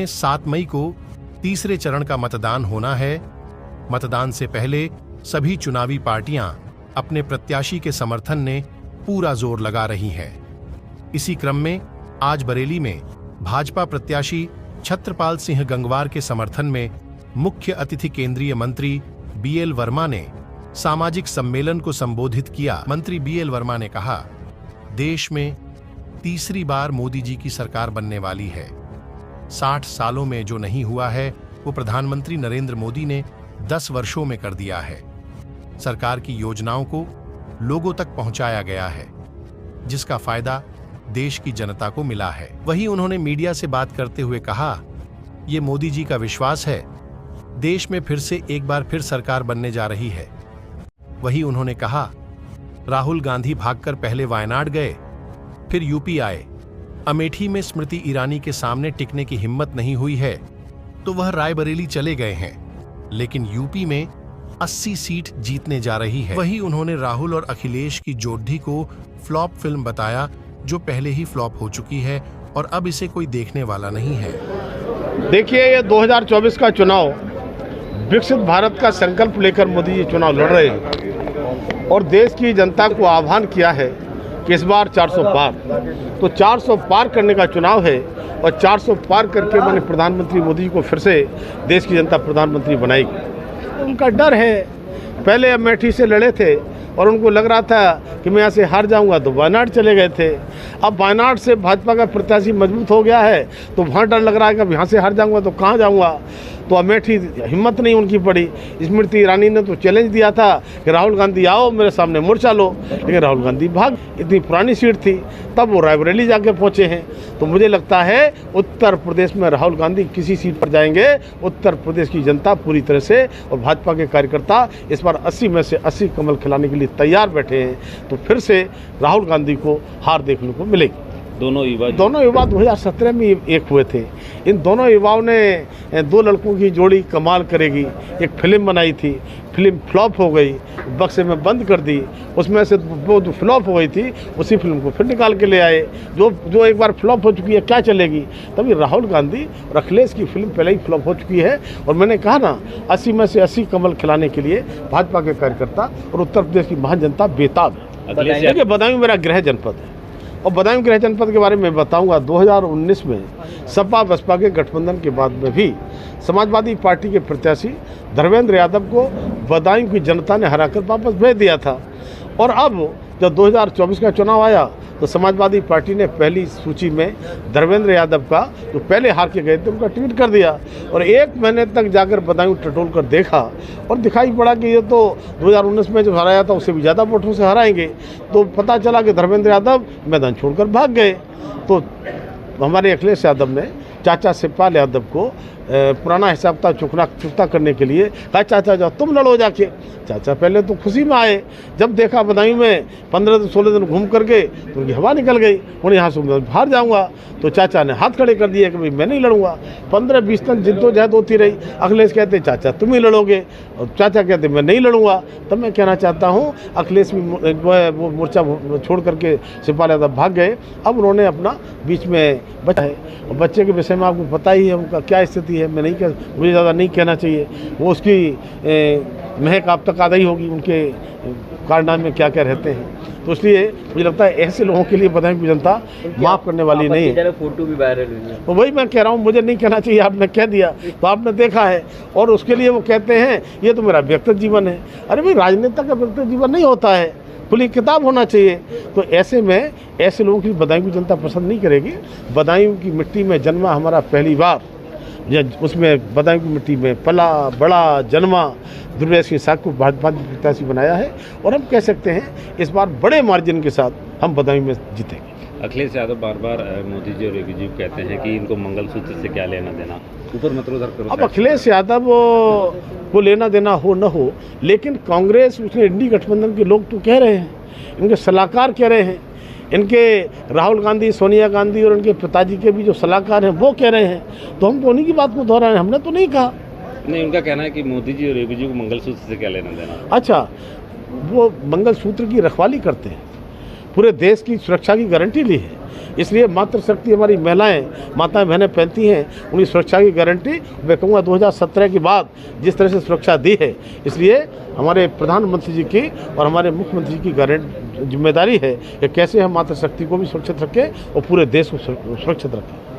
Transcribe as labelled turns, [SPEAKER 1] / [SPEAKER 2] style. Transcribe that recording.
[SPEAKER 1] में 7 मई को तीसरे चरण का मतदान होना है। मतदान से पहले सभी चुनावी पार्टियां अपने प्रत्याशी के समर्थन में पूरा जोर लगा रही हैं। इसी क्रम में आज बरेली में भाजपा प्रत्याशी छत्रपाल सिंह गंगवार के समर्थन में मुख्य अतिथि केंद्रीय मंत्री बीएल वर्मा ने सामाजिक सम्मेलन को संबोधित किया। मंत्री बीएल वर्मा ने कहा, देश में तीसरी बार मोदी जी की सरकार बनने वाली है। 60 सालों में जो नहीं हुआ है वो प्रधानमंत्री नरेंद्र मोदी ने 10 वर्षों में कर दिया है। सरकार की योजनाओं को लोगों तक पहुंचाया गया है, जिसका फायदा देश की जनता को मिला है। वहीं उन्होंने मीडिया से बात करते हुए कहा, ये मोदी जी का विश्वास है, देश में फिर से एक बार फिर सरकार बनने जा रही है। वहीं उन्होंने कहा, राहुल गांधी भागकर पहले वायनाड गए, फिर यूपी आए। अमेठी में स्मृति ईरानी के सामने टिकने की हिम्मत नहीं हुई है तो वह रायबरेली चले गए हैं, लेकिन यूपी में 80 सीट जीतने जा रही है। वहीं उन्होंने राहुल और अखिलेश की जोड़ी को फ्लॉप फिल्म बताया, जो पहले ही फ्लॉप हो चुकी है और अब इसे कोई देखने वाला नहीं है।
[SPEAKER 2] देखिए, ये 2024 का चुनाव विकसित भारत का संकल्प लेकर मोदी जी चुनाव लड़ रहे हैं और देश की जनता को आह्वान किया है कि इस बार 400 पार, तो 400 पार करने का चुनाव है और 400 पार करके मैंने प्रधानमंत्री मोदी जी को फिर से देश की जनता प्रधानमंत्री बनाएगी। उनका डर है, पहले अमेठी से लड़े थे और उनको लग रहा था कि मैं यहाँ से हार जाऊंगा, तो वायनाड चले गए थे। अब वायनाड से भाजपा का प्रत्याशी मजबूत हो गया है तो वहाँ डर लग रहा है कि अब यहाँ से हार जाऊंगा तो कहाँ जाऊंगा। तो अमेठी हिम्मत नहीं उनकी पड़ी। स्मृति ईरानी ने तो चैलेंज दिया था कि राहुल गांधी आओ मेरे सामने मोर्चा लो, लेकिन राहुल गांधी भाग, इतनी पुरानी सीट थी, तब वो रायबरेली जाके पहुँचे हैं। तो मुझे लगता है उत्तर प्रदेश में राहुल गांधी किसी सीट पर जाएंगे, उत्तर प्रदेश की जनता पूरी तरह से और भाजपा के कार्यकर्ता इस बार 80 में से 80 कमल खिलाने के लिए तैयार बैठे हैं। तो फिर से राहुल गांधी को हार देखने को मिलेगी। दोनों युवा 2017 में एक हुए थे। इन दोनों युवाओं ने 2 लड़कों की जोड़ी कमाल करेगी एक फिल्म बनाई थी, फिल्म फ्लॉप हो गई, बक्से में बंद कर दी। उसमें से वो जो फ्लॉप हो गई थी उसी फिल्म को फिर निकाल के ले आए, जो एक बार फ्लॉप हो चुकी है क्या चलेगी। तभी राहुल गांधी और अखिलेश की फिल्म पहले ही फ्लॉप हो चुकी है और मैंने कहा ना 80 में से 80 कमल खिलाने के लिए भाजपा के कार्यकर्ता और उत्तर प्रदेश की महान जनता बेताब है। देखिए, बदायूं मेरा गृह जनपद है और बदायूं गृह जनपद के बारे में बताऊंगा। 2019 में सपा बसपा के गठबंधन के बाद में भी समाजवादी पार्टी के प्रत्याशी धर्मेंद्र यादव को बदायूं की जनता ने हराकर वापस भेज दिया था। और अब जब 2024 का चुनाव आया तो समाजवादी पार्टी ने पहली सूची में धर्मेंद्र यादव का, जो पहले हार के गए थे, उनका ट्वीट कर दिया और 1 महीने तक जाकर बदायूं टटोल कर देखा और दिखाई पड़ा कि ये तो 2019 में जो हराया था उससे भी ज़्यादा वोटों से हराएंगे। तो पता चला कि धर्मेंद्र यादव मैदान छोड़कर भाग गए। तो हमारे अखिलेश यादव ने चाचा शिवपाल यादव को पुराना हिसाब था चुकता करने के लिए कहा, चाचा जाओ तुम लड़ो जाके। चाचा पहले तो खुशी में आए, जब देखा बदायूं में 15-16 दिन घूम करके तो उनकी हवा निकल गई, उन्हें यहाँ से बाहर जाऊँगा। तो चाचा ने हाथ खड़े कर दिए कि भाई मैं नहीं लड़ूंगा। 15-20 दिन जिद्दोजहद होती रही। अखिलेश कहते चाचा तुम ही लड़ोगे और चाचा कहते मैं नहीं लड़ूंगा। तब मैं कहना चाहता हूँ अखिलेश भी वो मोर्चा छोड़ करके शिवपाल यादव भाग गए। अब उन्होंने अपना बीच में बच्चा है और बच्चे के विषय में आपको पता ही है उनका क्या स्थिति है। मुझे ज़्यादा नहीं कहना चाहिए, वो उसकी महक आप तक आ गई होगी उनके कारनामे में क्या क्या रहते हैं। तो इसलिए मुझे लगता है ऐसे लोगों के लिए बदायूं की जनता माफ़ करने वाली नहीं है।
[SPEAKER 3] फोटो भी वायरल हुई है,
[SPEAKER 2] तो वही मैं कह रहा हूँ, मुझे नहीं कहना चाहिए, आपने कह दिया तो आपने देखा है और उसके लिए वो कहते हैं ये तो मेरा व्यक्तिगत जीवन है। अरे भाई, राजनेता का व्यक्तिगत जीवन नहीं होता है, खुली किताब होना चाहिए। तो ऐसे में ऐसे लोगों की बदायूं की जनता पसंद नहीं करेगी। बदायूं की मिट्टी में जन्मा हमारा पहली बार, उसमें बदायूं की मिट्टी में पला बड़ा जन्मा दुर्वेश के साथ को भाजपा प्रत्याशी बनाया है और हम कह सकते हैं इस बार बड़े मार्जिन के साथ हम बदायूं में जीतेंगे।
[SPEAKER 3] अखिलेश यादव बार बार मोदी जी और योगी जी कहते हैं कि इनको मंगलसूत्र से क्या लेना देना, ऊपर मत उधर करो।
[SPEAKER 2] अब अखिलेश यादव को लेना देना हो न हो, लेकिन कांग्रेस उसने इंडी गठबंधन के लोग तो कह रहे हैं, इनके सलाहकार कह रहे हैं, इनके राहुल गांधी सोनिया गांधी और उनके पिताजी के भी जो सलाहकार हैं वो कह रहे हैं। तो हम तो उन्हीं की बात को दोहरा रहे हैं, हमने तो नहीं कहा।
[SPEAKER 3] नहीं, उनका कहना है कि मोदी जी और योगी जी को मंगलसूत्र से क्या लेना देना।
[SPEAKER 2] अच्छा, वो मंगलसूत्र की रखवाली करते हैं, पूरे देश की सुरक्षा की गारंटी ली है। इसलिए मातृशक्ति हमारी महिलाएं, माताएं, बहनें पहनती हैं, उनकी सुरक्षा की गारंटी मैं कहूँगा 2017 के बाद जिस तरह से सुरक्षा दी है, इसलिए हमारे प्रधानमंत्री जी की और हमारे मुख्यमंत्री जी की जिम्मेदारी है कि कैसे हम मातृशक्ति को भी सुरक्षित रखें और पूरे देश को सुरक्षित रखें।